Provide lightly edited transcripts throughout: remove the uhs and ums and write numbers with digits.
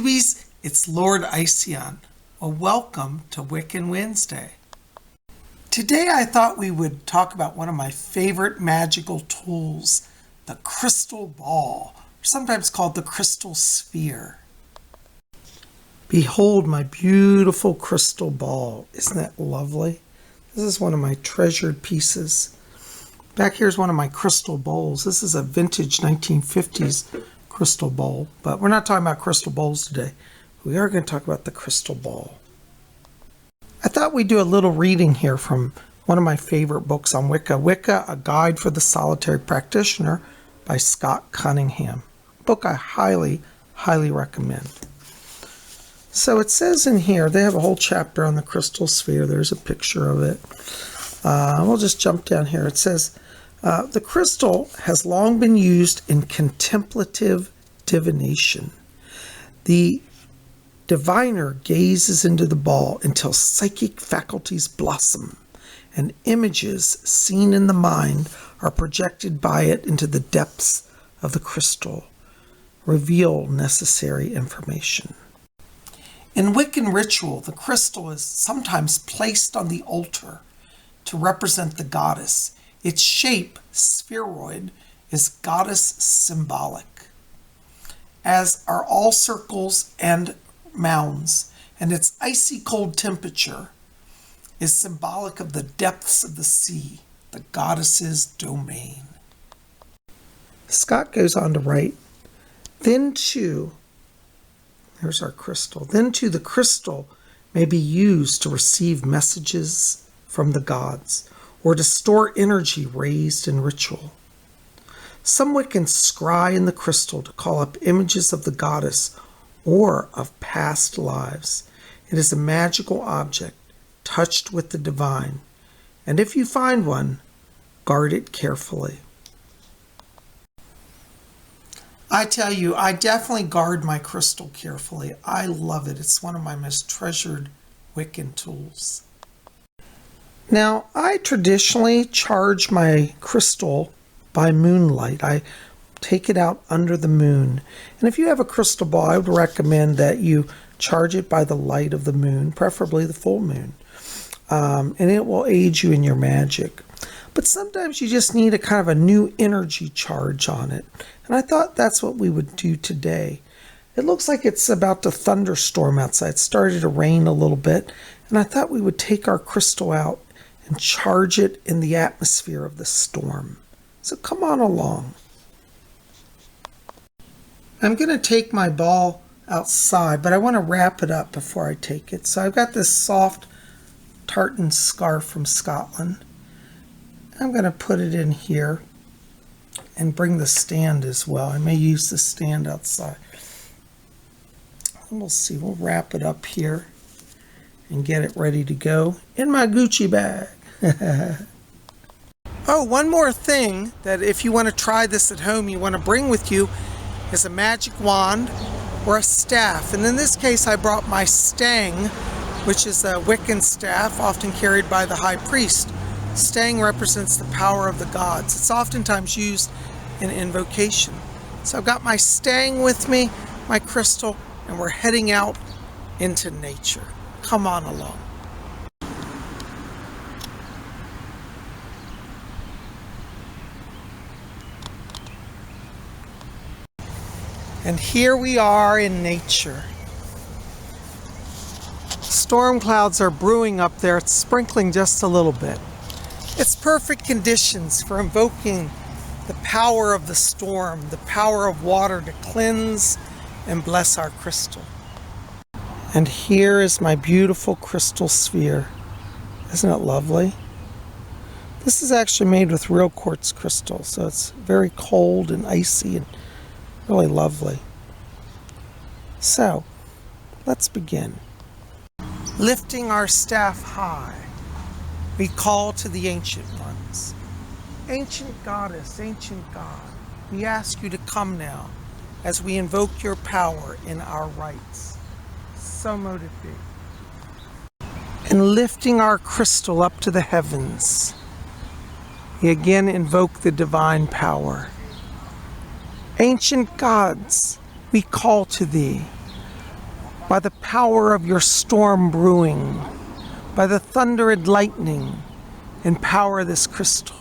babies, it's Lord Ision. Well, welcome to Wiccan Wednesday. Today I thought we would talk about one of my favorite magical tools, the crystal ball, sometimes called the crystal sphere. Behold my beautiful crystal ball. Isn't that lovely? This is one of my treasured pieces. Back here's one of my crystal bowls. This is a vintage 1950s crystal bowl, but we're not talking about crystal bowls today. We are going to talk about the crystal ball. I thought we'd do a little reading here from one of my favorite books on Wicca, Wicca, A Guide for the Solitary Practitioner by Scott Cunningham. A book I highly, highly recommend. So it says in here, they have a whole chapter on the crystal sphere. There's a picture of it. We'll just jump down here. It says, the crystal has long been used in contemplative divination. The diviner gazes into the ball until psychic faculties blossom, and images seen in the mind are projected by it into the depths of the crystal, reveal necessary information. In Wiccan ritual, the crystal is sometimes placed on the altar to represent the goddess. Its shape, spheroid, is goddess symbolic, as are all circles and mounds, and its icy cold temperature is symbolic of the depths of the sea, the goddess's domain. Scott goes on to write, then too, here's our crystal, then too the crystal may be used to receive messages from the gods, or to store energy raised in ritual. Some Wiccans scry in the crystal to call up images of the goddess or of past lives. It is a magical object, touched with the divine, and if you find one, guard it carefully. I tell you, I definitely guard my crystal carefully. I love it. It's one of my most treasured Wiccan tools. Now, I traditionally charge my crystal by moonlight. I take it out under the moon. And if you have a crystal ball, I would recommend that you charge it by the light of the moon, preferably the full moon. And it will aid you in your magic. But sometimes you just need a kind of a new energy charge on it. And I thought that's what we would do today. It looks like it's about to thunderstorm outside. It started to rain a little bit. And I thought we would take our crystal out and charge it in the atmosphere of the storm. So come on along. I'm going to take my ball outside, but I want to wrap it up before I take it. So I've got this soft tartan scarf from Scotland. I'm going to put it in here and bring the stand as well. I may use the stand outside. And we'll see. We'll wrap it up here and get it ready to go in my Gucci bag. Oh, one more thing that if you want to try this at home, you want to bring with you is a magic wand or a staff. And in this case, I brought my stang, which is a Wiccan staff often carried by the high priest. Stang represents the power of the gods. It's oftentimes used in invocation. So I've got my stang with me, my crystal, and we're heading out into nature. Come on along. And here we are in nature. Storm clouds are brewing up there. It's sprinkling just a little bit. It's perfect conditions for invoking the power of the storm, the power of water to cleanse and bless our crystal. And here is my beautiful crystal sphere. Isn't it lovely? This is actually made with real quartz crystal, so it's very cold and icy and really lovely. So, let's begin. Lifting our staff high, we call to the ancient ones. Ancient goddess, ancient God, we ask you to come now as we invoke your power in our rites. So mote it be. And lifting our crystal up to the heavens, we again invoke the divine power. Ancient gods, we call to thee. by the power of your storm brewing, by the thunder and lightning, empower this crystal.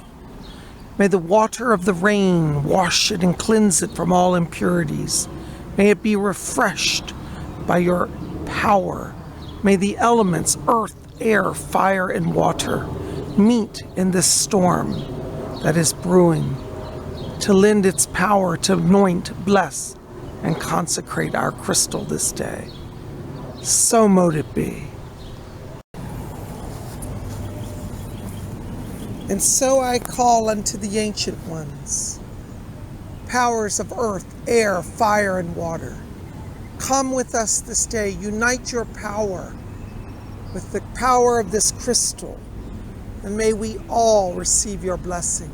May the water of the rain wash it and cleanse it from all impurities. May it be refreshed by your power. May the elements, earth, air, fire, and water, meet in this storm that is brewing to lend its power to anoint, bless, and consecrate our crystal this day. So mote it be. And so I call unto the ancient ones, powers of earth, air, fire, and water. Come with us this day. Unite your power with the power of this crystal, and may we all receive your blessing.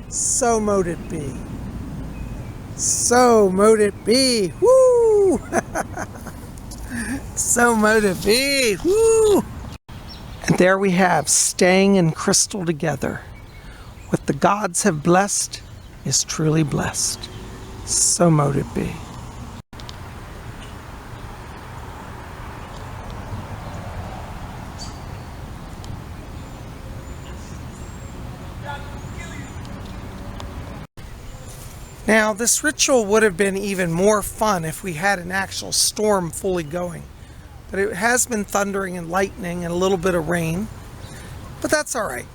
So mote it be. So mote it be. Woo! So mote it be. Woo! And there we have staying in crystal together. What the gods have blessed is truly blessed. So mote it be. Now, this ritual would have been even more fun if we had an actual storm fully going. But it has been thundering and lightning and a little bit of rain. But that's all right.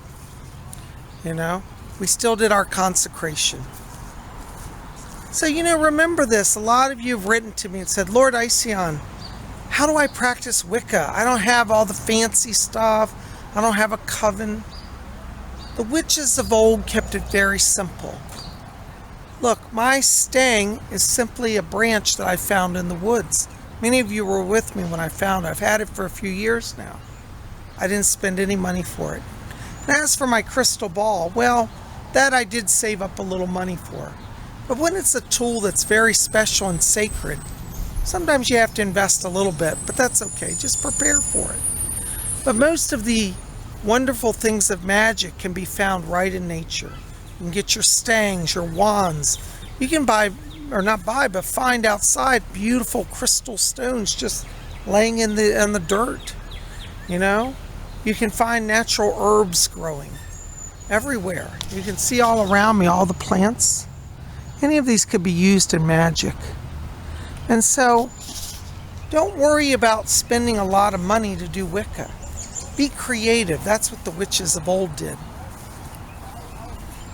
You know, we still did our consecration. So, remember this. A lot of you have written to me and said, Lord Ision, how do I practice Wicca? I don't have all the fancy stuff. I don't have a coven. The witches of old kept it very simple. Look, my stang is simply a branch that I found in the woods. Many of you were with me when I found it. I've had it for a few years now. I didn't spend any money for it. And as for my crystal ball, well, that I did save up a little money for. But when it's a tool that's very special and sacred, sometimes you have to invest a little bit, but that's okay. Just prepare for it. But most of the wonderful things of magic can be found right in nature. You can get your stangs, your wands. You can buy, or not buy, but find outside beautiful crystal stones just laying in the dirt. You can find natural herbs growing everywhere. You can see all around me all the plants. Any of these could be used in magic. And so, don't worry about spending a lot of money to do Wicca. Be creative. That's what the witches of old did.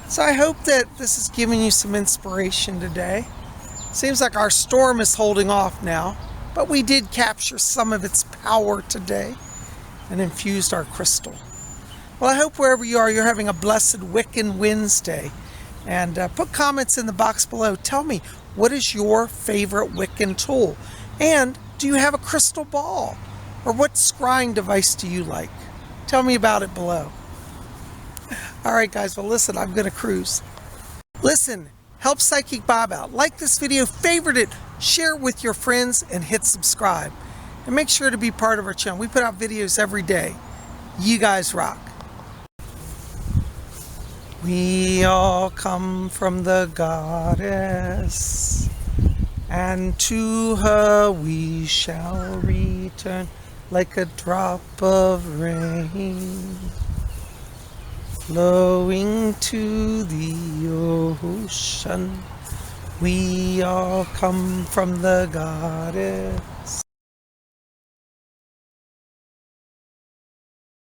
So I hope that this has given you some inspiration today. Seems like our storm is holding off now, but we did capture some of its power today and infused our crystal. Well, I hope wherever you are, you're having a blessed Wiccan Wednesday. And put comments in the box below. Tell me, what is your favorite Wiccan tool? And do you have a crystal ball? Or what scrying device do you like? Tell me about it below. All right, guys. Well, listen, I'm going to cruise. Listen, help Psychic Bob out. Like this video, favorite it, share it with your friends, and hit subscribe. And make sure to be part of our channel. We put out videos every day. You guys rock. We all come from the goddess, and to her we shall return like a drop of rain, flowing to the ocean. We all come from the goddess.